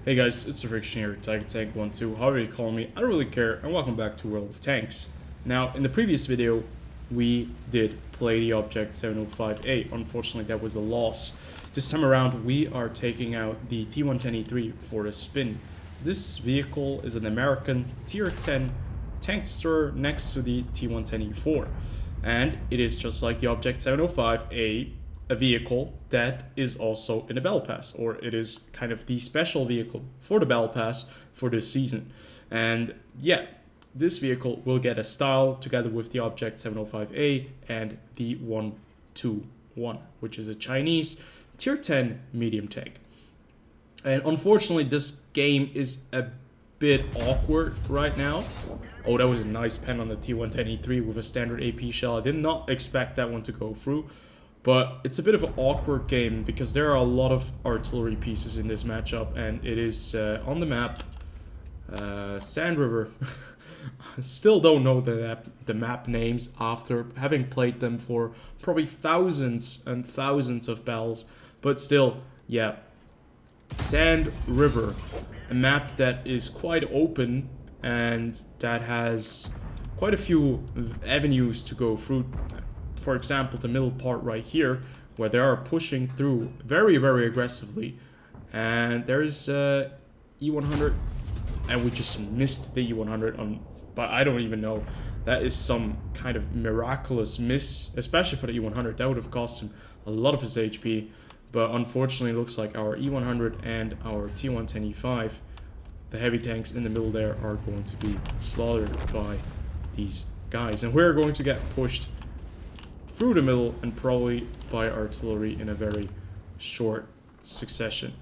Hey guys, it's TheFrXion here, Tank12, however you call me, I don't really care, and welcome back to World of Tanks. Now, in the previous video, we did play the Object 705A. Unfortunately, that was a loss. This time around, we are taking out the T110e3 for a spin. This vehicle is an American Tier 10 tankster next to the T110e4. And it is just like the Object 705A, a vehicle that is also in the Battlepass, or it is kind of the special vehicle for the Battlepass for this season. And yeah, this vehicle will get a style together with the Object 705A and the 121, which is a Chinese Tier 10 medium tank. And unfortunately, this game is a bit awkward right now. Oh, that was a nice pen on the T110e3 with a standard AP shell. I did not expect that one to go through. But it's a bit of an awkward game because there are a lot of artillery pieces in this matchup, and it is on the map Sand River. Still don't know the map names after having played them for probably thousands and thousands of battles, but still, yeah, Sand River, a map that is quite open and that has quite a few avenues to go through. For example, the middle part right here, where they are pushing through very, very aggressively. And there's E100, and we just missed the E100 on, but I don't even know. That is some kind of miraculous miss, especially for the E100. That would have cost him a lot of his HP. But unfortunately, it looks like our E100 and our T110e5, the heavy tanks in the middle there, are going to be slaughtered by these guys. And we're going to get pushed through the middle and probably by artillery in a very short succession.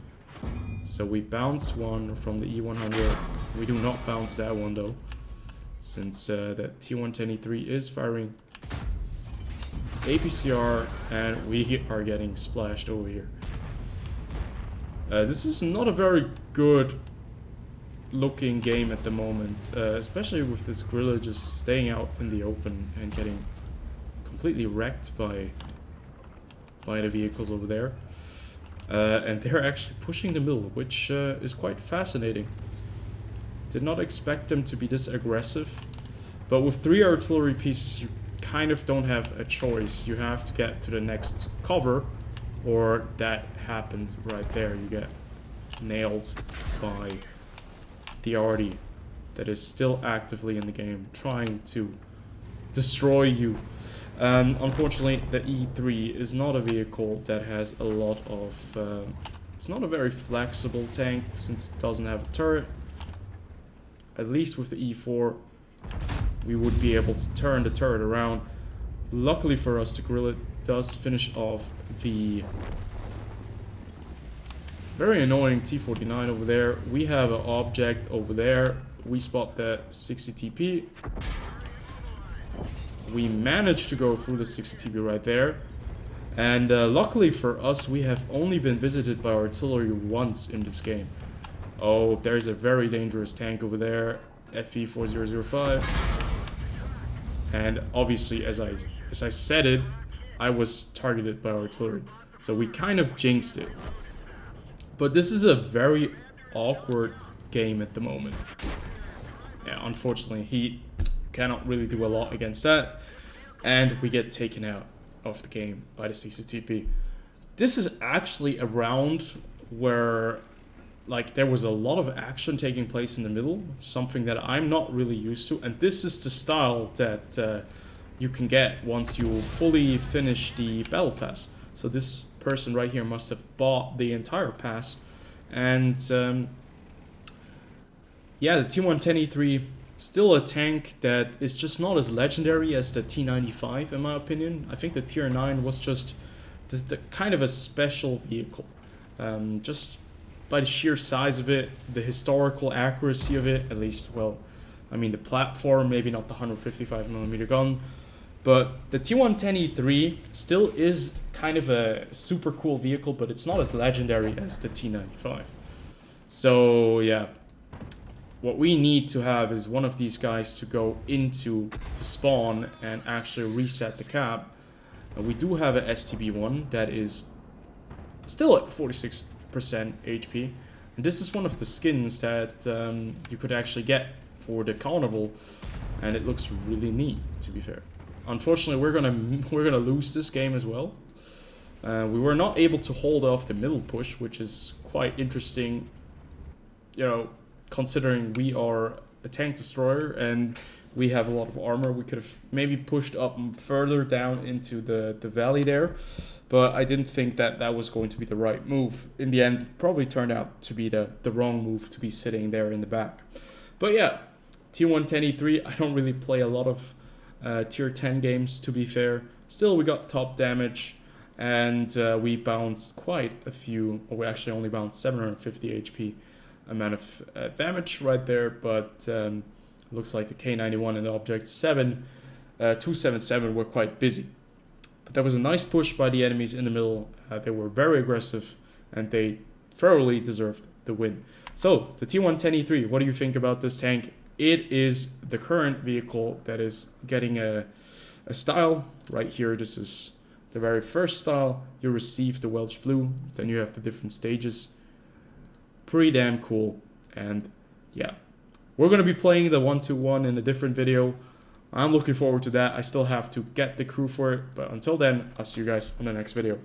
So we bounce one from the E100. We do not bounce that one though, since the T110e3 is firing APCR and we are getting splashed over here. This is not a very good looking game at the moment, especially with this gorilla just staying out in the open and getting completely wrecked by the vehicles over there. And they're actually pushing the middle, which is quite fascinating. Did not expect them to be this aggressive, but with 3 artillery pieces you kind of don't have a choice. You have to get to the next cover, or that happens right there. You get nailed by the arty that is still actively in the game, trying to destroy you. Unfortunately, the E3 is not a vehicle that has a lot of... it's not a very flexible tank since it doesn't have a turret. At least with the E4, we would be able to turn the turret around. Luckily for us, the gorilla does finish off the very annoying T49 over there. We have an object over there. We spot the 60 TP. We managed to go through the 60 TP right there. And luckily for us, we have only been visited by artillery once in this game. Oh, there's a very dangerous tank over there, FE4005. And obviously, as I said it, I was targeted by artillery. So we kind of jinxed it. But this is a very awkward game at the moment. Yeah, unfortunately, he cannot really do a lot against that, and we get taken out of the game by the 60 TP. This is actually a round where like there was a lot of action taking place in the middle, something that I'm not really used to, and this is the style that you can get once you fully finish the battle pass. So this person right here must have bought the entire pass, and yeah, the T110e3, still a tank that is just not as legendary as the T95 in my opinion. I think the Tier 9 was just kind of a special vehicle. Just by the sheer size of it, the historical accuracy of it, at least, well, I mean the platform, maybe not the 155mm gun, but the T110e3 still is kind of a super cool vehicle, but it's not as legendary as the T95. So yeah, what we need to have is one of these guys to go into the spawn and actually reset the cap. And we do have a STB1 that is still at 46% HP. And this is one of the skins that you could actually get for the carnival, and it looks really neat, to be fair. Unfortunately, we're gonna lose this game as well. We were not able to hold off the middle push, which is quite interesting, you know, considering we are a tank destroyer and we have a lot of armor. We could have maybe pushed up further down into the valley there, but I didn't think that that was going to be the right move. In the end, it probably turned out to be the wrong move to be sitting there in the back. But yeah, T110e3, I don't really play a lot of tier 10 games, to be fair. Still, we got top damage, and we bounced quite a few, or we actually only bounced 750 HP amount of damage right there, but looks like the K91 and the Object 277 were quite busy. But that was a nice push by the enemies in the middle. They were very aggressive, and they thoroughly deserved the win. So, the T110e3, what do you think about this tank? It is the current vehicle that is getting a style right here. This is the very first style. You receive the Welsh Blue, then you have the different stages. Pretty damn cool. And yeah, we're going to be playing the 1-2-1 in a different video. I'm looking forward to that. I still have to get the crew for it, but until then, I'll see you guys on the next video.